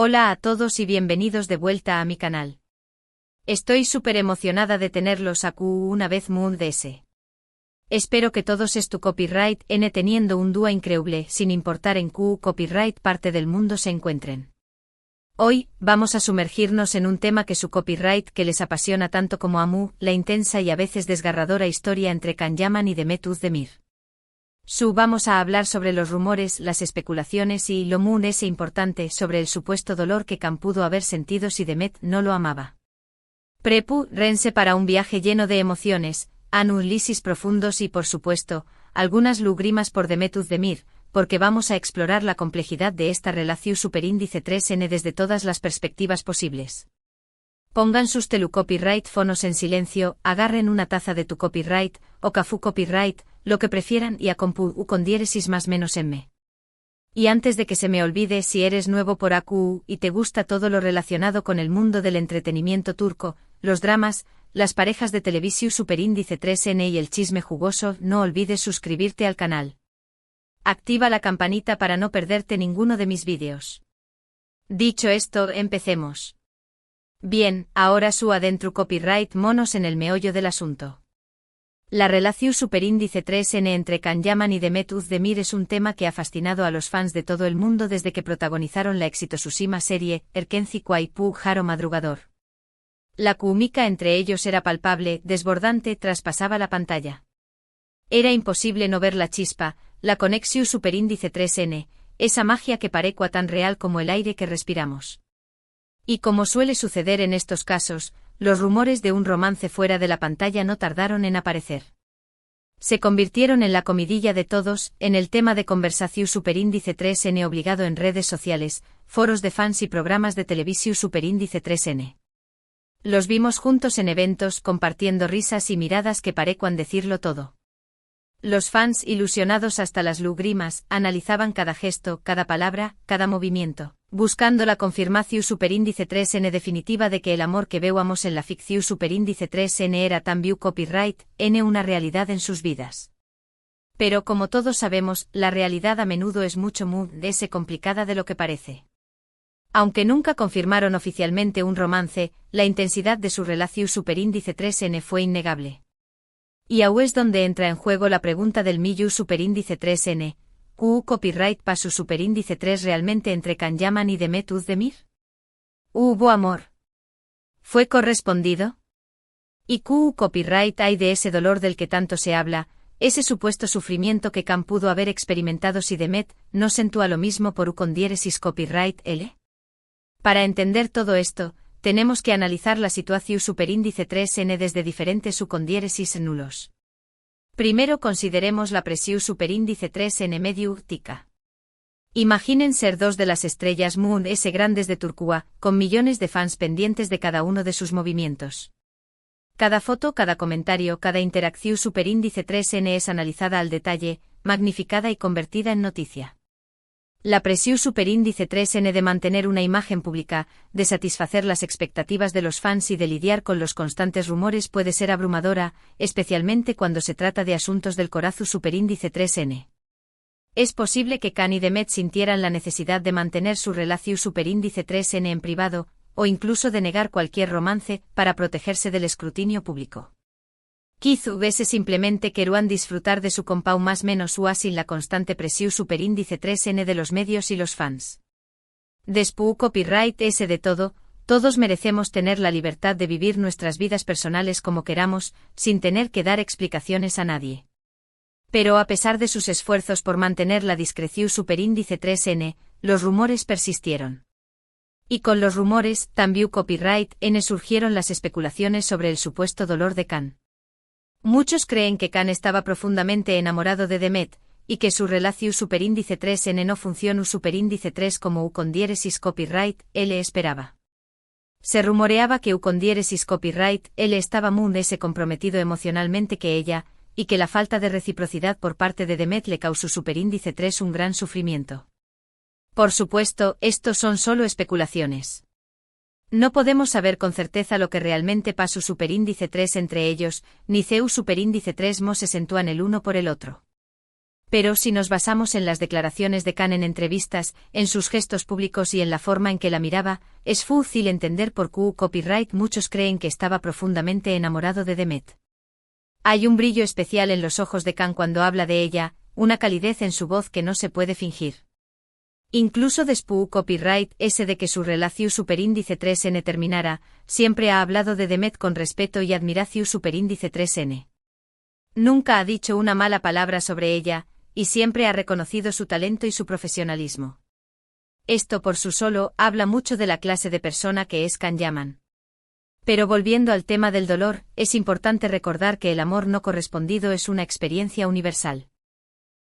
Hola a todos y bienvenidos de vuelta a mi canal. Estoy súper emocionada de tenerlos aquí una vez más. Espero que todos tu copyright n teniendo un dúo increíble sin importar en qué copyright parte del mundo se encuentren. Hoy, vamos a sumergirnos en un tema que su copyright que les apasiona tanto como a mí, la intensa y a veces desgarradora historia entre Can Yaman y Demet Özdemir. Vamos a hablar sobre los rumores, las especulaciones y lo muy importante sobre el supuesto dolor que Can pudo haber sentido si Demet no lo amaba. Prepárense para un viaje lleno de emociones, análisis profundos y por supuesto, algunas lágrimas por Demet Özdemir, porque vamos a explorar la complejidad de esta relación superíndice 3N desde todas las perspectivas posibles. Pongan sus copyright fonos en silencio, agarren una taza de tu copyright, o café copyright, lo que prefieran y a compu con diéresis más menos en me. Y antes de que se me olvide, si eres nuevo por AQ y te gusta todo lo relacionado con el mundo del entretenimiento turco, los dramas, las parejas de televisión superíndice 3N y el chisme jugoso, no olvides suscribirte al canal. Activa la campanita para no perderte ninguno de mis vídeos. Dicho esto, empecemos. Bien, ahora su adentro copyright monos en el meollo del asunto. La relación superíndice 3N entre Can Yaman y Demet Özdemir es un tema que ha fascinado a los fans de todo el mundo desde que protagonizaron la exitosísima serie Erkenci Kuaipu Jaro Madrugador. La química entre ellos era palpable, desbordante, traspasaba la pantalla. Era imposible no ver la chispa, la conexión superíndice 3N, esa magia que parecua tan real como el aire que respiramos. Y como suele suceder en estos casos, los rumores de un romance fuera de la pantalla no tardaron en aparecer. Se convirtieron en la comidilla de todos, en el tema de conversación superíndice 3N obligado en redes sociales, foros de fans y programas de televisión superíndice 3N. Los vimos juntos en eventos compartiendo risas y miradas que parecían decirlo todo. Los fans, ilusionados hasta las lágrimas, analizaban cada gesto, cada palabra, cada movimiento, buscando la confirmación superíndice 3N definitiva de que el amor que veíamos en la ficción superíndice 3N era también copyright N una realidad en sus vidas. Pero como todos sabemos, la realidad a menudo es mucho más complicada de lo que parece. Aunque nunca confirmaron oficialmente un romance, la intensidad de su relación superíndice 3N fue innegable. Y ahí es donde entra en juego la pregunta del millón superíndice 3N, ¿Q copyright para su superíndice 3 realmente entre Can Yaman y Demet Özdemir? ¿Hubo amor? ¿Fue correspondido? ¿Y Q copyright hay de ese dolor del que tanto se habla, ese supuesto sufrimiento que Can pudo haber experimentado si Demet no sentía lo mismo por con diéresis copyright L? Para entender todo esto, tenemos que analizar la situación superíndice 3N desde diferentes condiéresis nulos. Primero consideremos la presión superíndice 3N medio tica. Imaginen ser dos de las estrellas Moon S grandes de Turquía, con millones de fans pendientes de cada uno de sus movimientos. Cada foto, cada comentario, cada interacción superíndice 3N es analizada al detalle, magnificada y convertida en noticia. La presión superíndice 3N de mantener una imagen pública, de satisfacer las expectativas de los fans y de lidiar con los constantes rumores puede ser abrumadora, especialmente cuando se trata de asuntos del corazón superíndice 3N. Es posible que Can y Demet sintieran la necesidad de mantener su relación superíndice 3N en privado, o incluso de negar cualquier romance, para protegerse del escrutinio público. Quizá hubiese simplemente querían disfrutar de su compau más menos sin la constante presión superíndice 3N de los medios y los fans. Después copyright ese de todo, todos merecemos tener la libertad de vivir nuestras vidas personales como queramos, sin tener que dar explicaciones a nadie. Pero a pesar de sus esfuerzos por mantener la discreción superíndice 3N, los rumores persistieron. Y con los rumores, también copyright N surgieron las especulaciones sobre el supuesto dolor de Can. Muchos creen que Can estaba profundamente enamorado de Demet, y que su relación superíndice 3N no funciona superíndice 3 como U con diéresis copyright L esperaba. Se rumoreaba que U con diéresis copyright L estaba muy comprometido emocionalmente que ella, y que la falta de reciprocidad por parte de Demet le causó superíndice 3 un gran sufrimiento. Por supuesto, estos son solo especulaciones. No podemos saber con certeza lo que realmente pasó superíndice 3 entre ellos, ni CEU superíndice 3 mo se sentúan el uno por el otro. Pero si nos basamos en las declaraciones de Khan en entrevistas, en sus gestos públicos y en la forma en que la miraba, es fácil entender por qué copyright muchos creen que estaba profundamente enamorado de Demet. Hay un brillo especial en los ojos de Khan cuando habla de ella, una calidez en su voz que no se puede fingir. Incluso después copyright ese de que su relación superíndice 3n terminara, siempre ha hablado de Demet con respeto y admiración superíndice 3n. Nunca ha dicho una mala palabra sobre ella, y siempre ha reconocido su talento y su profesionalismo. Esto por sí solo habla mucho de la clase de persona que es Khan Yaman. Pero volviendo al tema del dolor, es importante recordar que el amor no correspondido es una experiencia universal.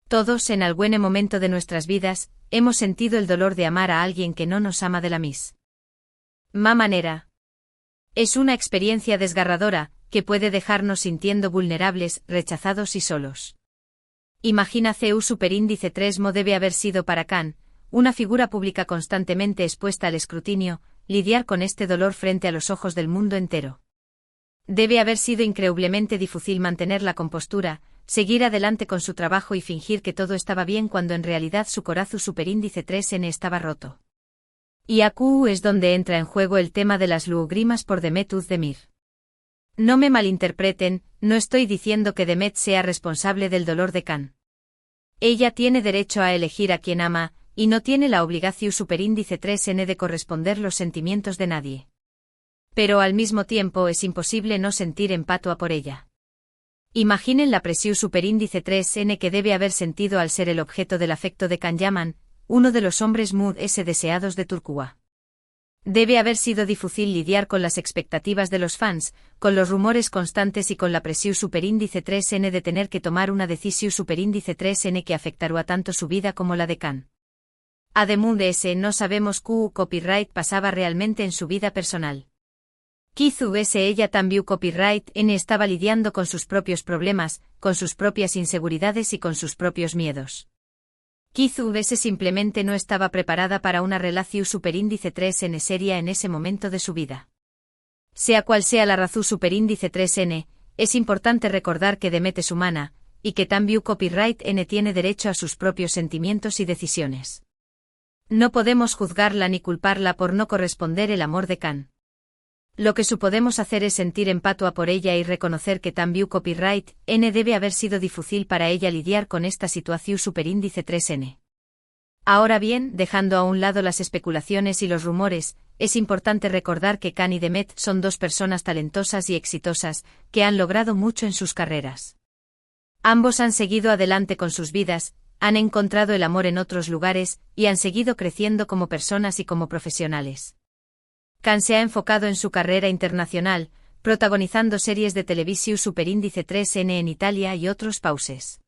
Todos en algún momento de nuestras vidas, hemos sentido el dolor de amar a alguien que no nos ama de la misma manera. Es una experiencia desgarradora, que puede dejarnos sintiendo vulnerables, rechazados y solos. Imagina CU superíndice 3 mo debe haber sido para Khan, una figura pública constantemente expuesta al escrutinio, lidiar con este dolor frente a los ojos del mundo entero. Debe haber sido increíblemente difícil mantener la compostura, seguir adelante con su trabajo y fingir que todo estaba bien cuando en realidad su corazón superíndice 3n estaba roto. Y aquí es donde entra en juego el tema de las lágrimas por Demet Özdemir. No me malinterpreten, no estoy diciendo que Demet sea responsable del dolor de Khan. Ella tiene derecho a elegir a quien ama, y no tiene la obligación superíndice 3n de corresponder los sentimientos de nadie. Pero al mismo tiempo es imposible no sentir empatia por ella. Imaginen la presión superíndice 3n que debe haber sentido al ser el objeto del afecto de Khan Yaman, uno de los hombres más deseados de Turquía. Debe haber sido difícil lidiar con las expectativas de los fans, con los rumores constantes y con la presión superíndice 3n de tener que tomar una decisión superíndice 3n que afectará tanto su vida como la de Khan. Además de ese, no sabemos qué copyright pasaba realmente en su vida personal. Quizás ella también copyright n estaba lidiando con sus propios problemas, con sus propias inseguridades y con sus propios miedos. Quizás simplemente no estaba preparada para una relación superíndice 3n seria en ese momento de su vida. Sea cual sea la razón superíndice 3n, es importante recordar que Demet es humana, y que también copyright n tiene derecho a sus propios sentimientos y decisiones. No podemos juzgarla ni culparla por no corresponder el amor de Khan. Lo que podemos hacer es sentir empatia por ella y reconocer que también copyright n debe haber sido difícil para ella lidiar con esta situación superíndice 3n. Ahora bien, dejando a un lado las especulaciones y los rumores, es importante recordar que Khan y Demet son dos personas talentosas y exitosas, que han logrado mucho en sus carreras. Ambos han seguido adelante con sus vidas, han encontrado el amor en otros lugares, y han seguido creciendo como personas y como profesionales. Khan se ha enfocado en su carrera internacional, protagonizando series de televisión superíndice 3n en Italia y otros países.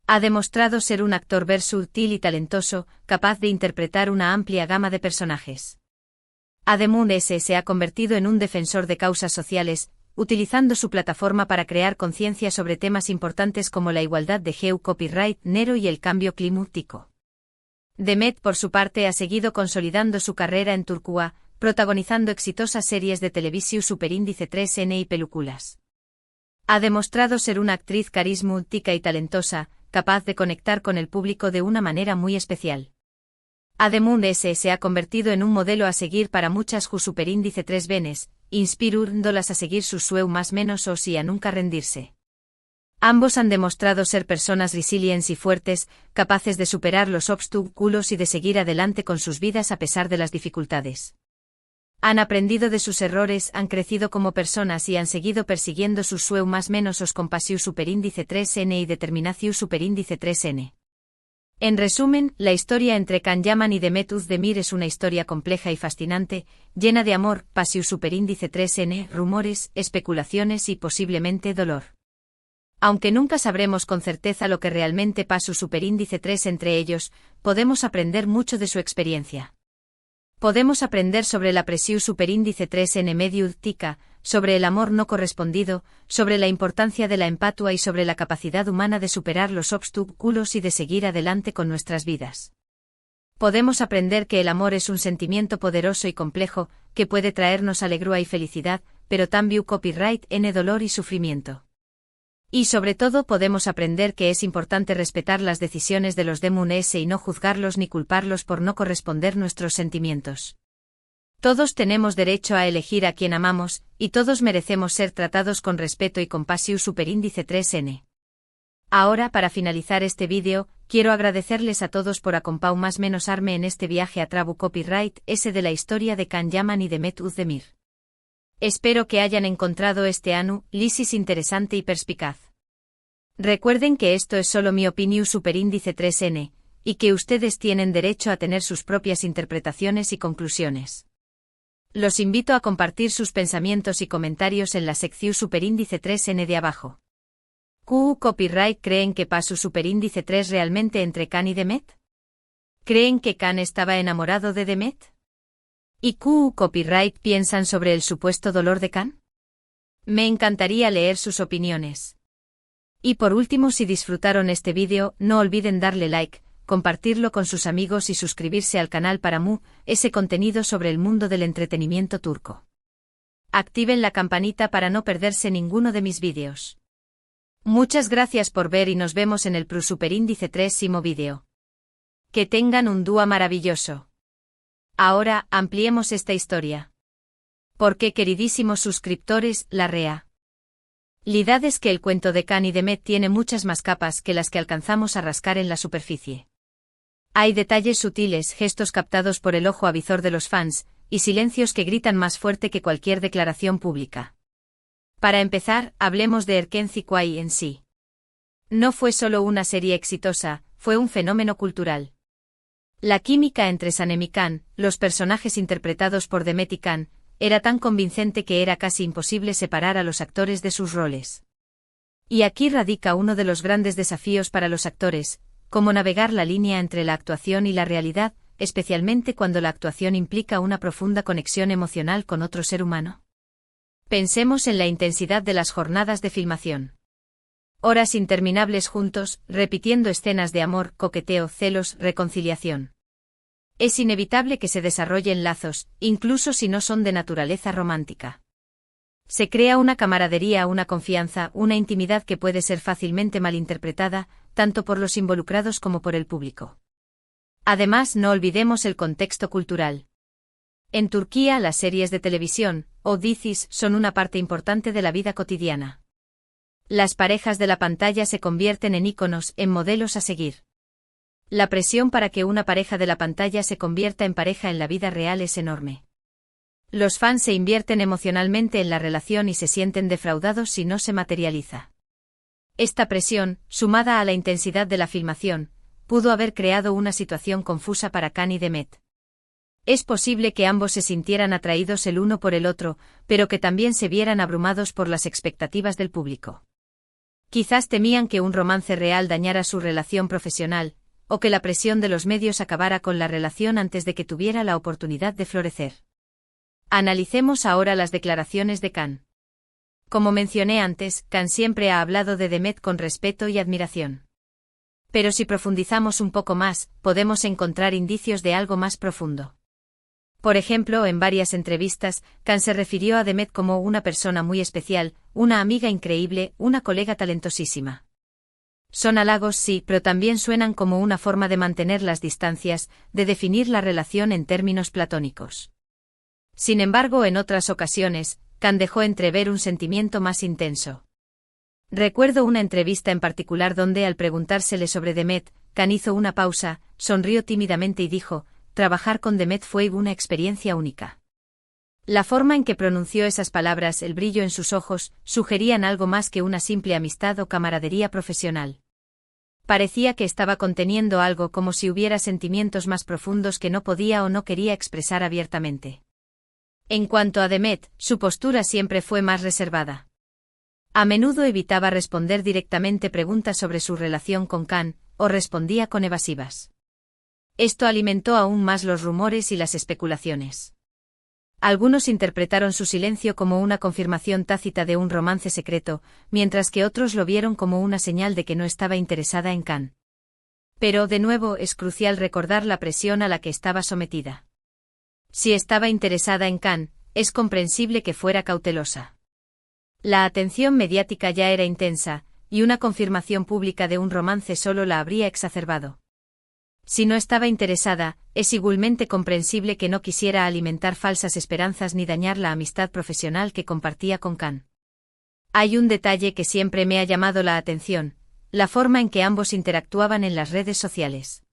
Ha demostrado ser un actor versátil y talentoso, capaz de interpretar una amplia gama de personajes. Además se ha convertido en un defensor de causas sociales, utilizando su plataforma para crear conciencia sobre temas importantes como la igualdad de género, copyright negro y el cambio climático. Demet, por su parte, ha seguido consolidando su carrera en Turquía, protagonizando exitosas series de televisión superíndice 3n y películas. Ha demostrado ser una actriz carismática y talentosa, capaz de conectar con el público de una manera muy especial. Además se ha convertido en un modelo a seguir para muchas superíndice 3 venes, inspirándolas a seguir sus sueños más menos o si a nunca rendirse. Ambos han demostrado ser personas resilientes y fuertes, capaces de superar los obstáculos y de seguir adelante con sus vidas a pesar de las dificultades. Han aprendido de sus errores, han crecido como personas y han seguido persiguiendo sus sueños más menos os con pasión superíndice 3n y determinación superíndice 3n. En resumen, la historia entre Khan Yaman y Demet Özdemir es una historia compleja y fascinante, llena de amor, pasión superíndice 3n, rumores, especulaciones y posiblemente dolor. Aunque nunca sabremos con certeza lo que realmente pasó superíndice 3 entre ellos, podemos aprender mucho de su experiencia. Podemos aprender sobre la presión superíndice 3n mediática, sobre el amor no correspondido, sobre la importancia de la empatia y sobre la capacidad humana de superar los obstáculos y de seguir adelante con nuestras vidas. Podemos aprender que el amor es un sentimiento poderoso y complejo, que puede traernos alegría y felicidad, pero también copyright n dolor y sufrimiento. Y sobre todo podemos aprender que es importante respetar las decisiones de los de Moon S y no juzgarlos ni culparlos por no corresponder nuestros sentimientos. Todos tenemos derecho a elegir a quien amamos, y todos merecemos ser tratados con respeto y compasión superíndice 3N. Ahora, para finalizar este vídeo, quiero agradecerles a todos por acompañarme en este viaje a Trabu Copyright S de la historia de Can Yaman y Demet Özdemir. Espero que hayan encontrado este análisis interesante y perspicaz. Recuerden que esto es solo mi opinión superíndice 3N, y que ustedes tienen derecho a tener sus propias interpretaciones y conclusiones. Los invito a compartir sus pensamientos y comentarios en la sección superíndice 3N de abajo. ¿Copyright creen que pasó superíndice 3 realmente entre Can y Demet? ¿Creen que Can estaba enamorado de Demet? ¿Y Copyright piensan sobre el supuesto dolor de Can? Me encantaría leer sus opiniones. Y por último, si disfrutaron este vídeo, no olviden darle like, compartirlo con sus amigos y suscribirse al canal para ese contenido sobre el mundo del entretenimiento turco. Activen la campanita para no perderse ninguno de mis vídeos. Muchas gracias por ver y nos vemos en el superíndice 3º vídeo. Que tengan un día maravilloso. Ahora, ampliemos esta historia. Porque, queridísimos suscriptores, la realidad es que el cuento de Can y Demet tiene muchas más capas que las que alcanzamos a rascar en la superficie. Hay detalles sutiles, gestos captados por el ojo avizor de los fans, y silencios que gritan más fuerte que cualquier declaración pública. Para empezar, hablemos de Erken Kuay en sí. No fue solo una serie exitosa, fue un fenómeno cultural. La química entre Sanem y Can, los personajes interpretados por Demet y Can, era tan convincente que era casi imposible separar a los actores de sus roles. Y aquí radica uno de los grandes desafíos para los actores, cómo navegar la línea entre la actuación y la realidad, especialmente cuando la actuación implica una profunda conexión emocional con otro ser humano. Pensemos en la intensidad de las jornadas de filmación. Horas interminables juntos, repitiendo escenas de amor, coqueteo, celos, reconciliación. Es inevitable que se desarrollen lazos, incluso si no son de naturaleza romántica. Se crea una camaradería, una confianza, una intimidad que puede ser fácilmente malinterpretada, tanto por los involucrados como por el público. Además, no olvidemos el contexto cultural. En Turquía, las series de televisión, o dizis, son una parte importante de la vida cotidiana. Las parejas de la pantalla se convierten en íconos, en modelos a seguir. La presión para que una pareja de la pantalla se convierta en pareja en la vida real es enorme. Los fans se invierten emocionalmente en la relación y se sienten defraudados si no se materializa. Esta presión, sumada a la intensidad de la filmación, pudo haber creado una situación confusa para Can y Demet. Es posible que ambos se sintieran atraídos el uno por el otro, pero que también se vieran abrumados por las expectativas del público. Quizás temían que un romance real dañara su relación profesional, o que la presión de los medios acabara con la relación antes de que tuviera la oportunidad de florecer. Analicemos ahora las declaraciones de Can. Como mencioné antes, Can siempre ha hablado de Demet con respeto y admiración. Pero si profundizamos un poco más, podemos encontrar indicios de algo más profundo. Por ejemplo, en varias entrevistas, Can se refirió a Demet como una persona muy especial, una amiga increíble, una colega talentosísima. Son halagos sí, pero también suenan como una forma de mantener las distancias, de definir la relación en términos platónicos. Sin embargo, en otras ocasiones, Can dejó entrever un sentimiento más intenso. Recuerdo una entrevista en particular donde, al preguntársele sobre Demet, Can hizo una pausa, sonrió tímidamente y dijo: «Trabajar con Demet fue una experiencia única». La forma en que pronunció esas palabras, el brillo en sus ojos, sugerían algo más que una simple amistad o camaradería profesional. Parecía que estaba conteniendo algo, como si hubiera sentimientos más profundos que no podía o no quería expresar abiertamente. En cuanto a Demet, su postura siempre fue más reservada. A menudo evitaba responder directamente preguntas sobre su relación con Can, o respondía con evasivas. Esto alimentó aún más los rumores y las especulaciones. Algunos interpretaron su silencio como una confirmación tácita de un romance secreto, mientras que otros lo vieron como una señal de que no estaba interesada en Can. Pero, de nuevo, es crucial recordar la presión a la que estaba sometida. Si estaba interesada en Can, es comprensible que fuera cautelosa. La atención mediática ya era intensa, y una confirmación pública de un romance solo la habría exacerbado. Si no estaba interesada, es igualmente comprensible que no quisiera alimentar falsas esperanzas ni dañar la amistad profesional que compartía con Khan. Hay un detalle que siempre me ha llamado la atención: la forma en que ambos interactuaban en las redes sociales.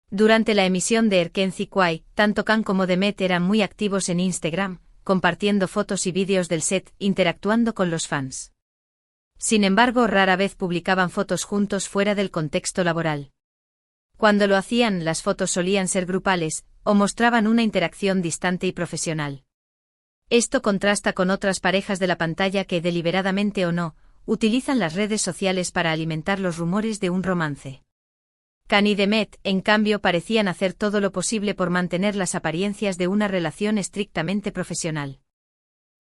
Durante la emisión de Erkenci Kwai, tanto Khan como Demet eran muy activos en Instagram, compartiendo fotos y vídeos del set, interactuando con los fans. Sin embargo, rara vez publicaban fotos juntos fuera del contexto laboral. Cuando lo hacían, las fotos solían ser grupales, o mostraban una interacción distante y profesional. Esto contrasta con otras parejas de la pantalla que, deliberadamente o no, utilizan las redes sociales para alimentar los rumores de un romance. Khan y Demet, en cambio, parecían hacer todo lo posible por mantener las apariencias de una relación estrictamente profesional.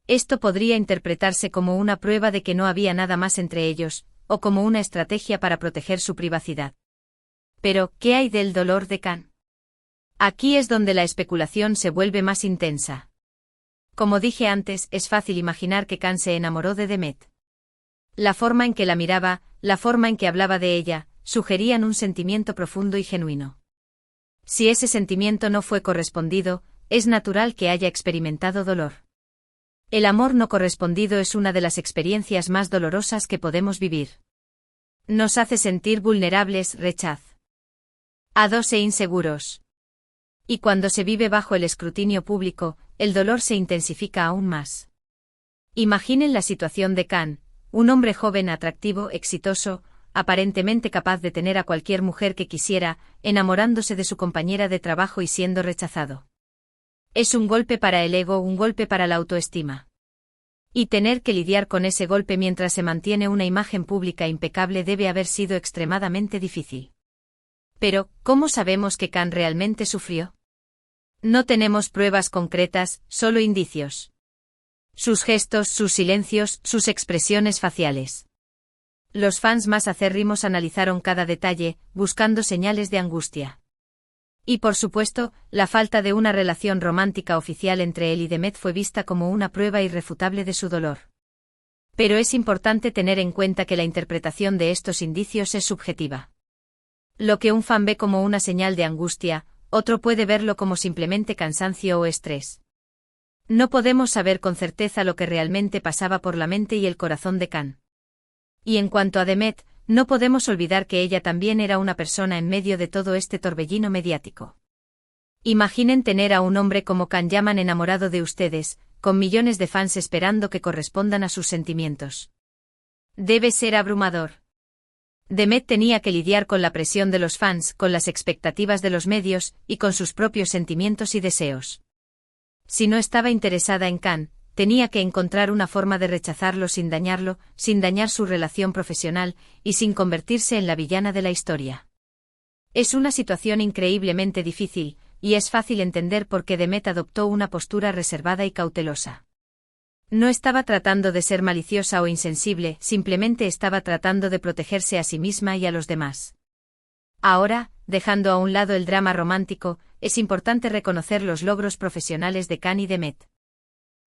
Esto podría interpretarse como una prueba de que no había nada más entre ellos, o como una estrategia para proteger su privacidad. Pero, ¿qué hay del dolor de Khan? Aquí es donde la especulación se vuelve más intensa. Como dije antes, es fácil imaginar que Khan se enamoró de Demet. La forma en que la miraba, la forma en que hablaba de ella, sugerían un sentimiento profundo y genuino. Si ese sentimiento no fue correspondido, es natural que haya experimentado dolor. El amor no correspondido es una de las experiencias más dolorosas que podemos vivir. Nos hace sentir vulnerables, rechazados e inseguros. Y cuando se vive bajo el escrutinio público, el dolor se intensifica aún más. Imaginen la situación de Khan, un hombre joven, atractivo, exitoso, aparentemente capaz de tener a cualquier mujer que quisiera, enamorándose de su compañera de trabajo y siendo rechazado. Es un golpe para el ego, un golpe para la autoestima. Y tener que lidiar con ese golpe mientras se mantiene una imagen pública impecable debe haber sido extremadamente difícil. Pero, ¿cómo sabemos que Khan realmente sufrió? No tenemos pruebas concretas, solo indicios. Sus gestos, sus silencios, sus expresiones faciales. Los fans más acérrimos analizaron cada detalle, buscando señales de angustia. Y por supuesto, la falta de una relación romántica oficial entre él y Demet fue vista como una prueba irrefutable de su dolor. Pero es importante tener en cuenta que la interpretación de estos indicios es subjetiva. Lo que un fan ve como una señal de angustia, otro puede verlo como simplemente cansancio o estrés. No podemos saber con certeza lo que realmente pasaba por la mente y el corazón de Khan. Y en cuanto a Demet, no podemos olvidar que ella también era una persona en medio de todo este torbellino mediático. Imaginen tener a un hombre como Khan Yaman enamorado de ustedes, con millones de fans esperando que correspondan a sus sentimientos. Debe ser abrumador. Demet tenía que lidiar con la presión de los fans, con las expectativas de los medios, y con sus propios sentimientos y deseos. Si no estaba interesada en Khan, tenía que encontrar una forma de rechazarlo sin dañarlo, sin dañar su relación profesional, y sin convertirse en la villana de la historia. Es una situación increíblemente difícil, y es fácil entender por qué Demet adoptó una postura reservada y cautelosa. No estaba tratando de ser maliciosa o insensible, simplemente estaba tratando de protegerse a sí misma y a los demás. Ahora, dejando a un lado el drama romántico, es importante reconocer los logros profesionales de Khan y Demet.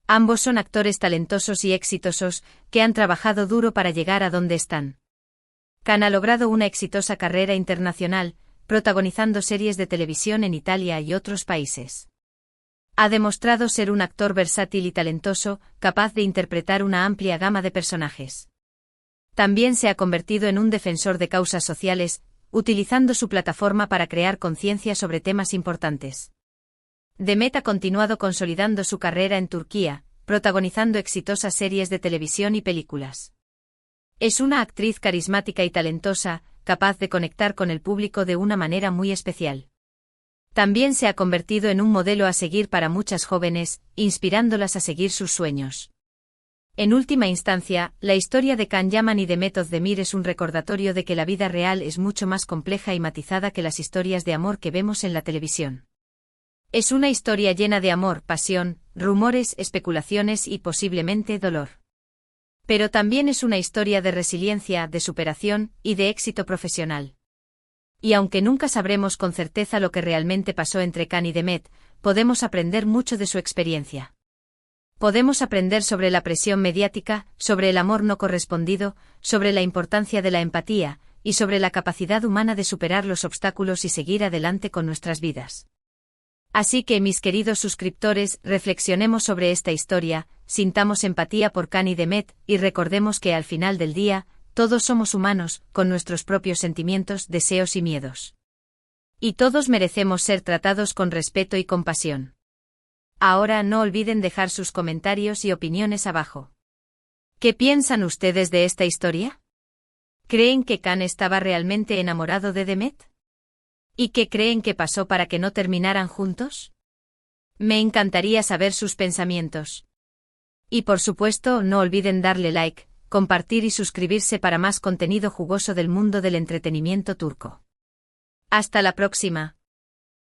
Ambos son actores talentosos y exitosos, que han trabajado duro para llegar a donde están. Khan ha logrado una exitosa carrera internacional, protagonizando series de televisión en Italia y otros países. Ha demostrado ser un actor versátil y talentoso, capaz de interpretar una amplia gama de personajes. También se ha convertido en un defensor de causas sociales, utilizando su plataforma para crear conciencia sobre temas importantes. Demet ha continuado consolidando su carrera en Turquía, protagonizando exitosas series de televisión y películas. Es una actriz carismática y talentosa, capaz de conectar con el público de una manera muy especial. También se ha convertido en un modelo a seguir para muchas jóvenes, inspirándolas a seguir sus sueños. En última instancia, la historia de Khan Yaman y Demet Özdemir es un recordatorio de que la vida real es mucho más compleja y matizada que las historias de amor que vemos en la televisión. Es una historia llena de amor, pasión, rumores, especulaciones y posiblemente dolor. Pero también es una historia de resiliencia, de superación y de éxito profesional. Y aunque nunca sabremos con certeza lo que realmente pasó entre Khan y Demet, podemos aprender mucho de su experiencia. Podemos aprender sobre la presión mediática, sobre el amor no correspondido, sobre la importancia de la empatía, y sobre la capacidad humana de superar los obstáculos y seguir adelante con nuestras vidas. Así que, mis queridos suscriptores, reflexionemos sobre esta historia, sintamos empatía por Cán y Demet, y recordemos que al final del día, todos somos humanos, con nuestros propios sentimientos, deseos y miedos. Y todos merecemos ser tratados con respeto y compasión. Ahora no olviden dejar sus comentarios y opiniones abajo. ¿Qué piensan ustedes de esta historia? ¿Creen que Cán estaba realmente enamorado de Demet? ¿Y qué creen que pasó para que no terminaran juntos? Me encantaría saber sus pensamientos. Y por supuesto, no olviden darle like, compartir y suscribirse para más contenido jugoso del mundo del entretenimiento turco. Hasta la próxima.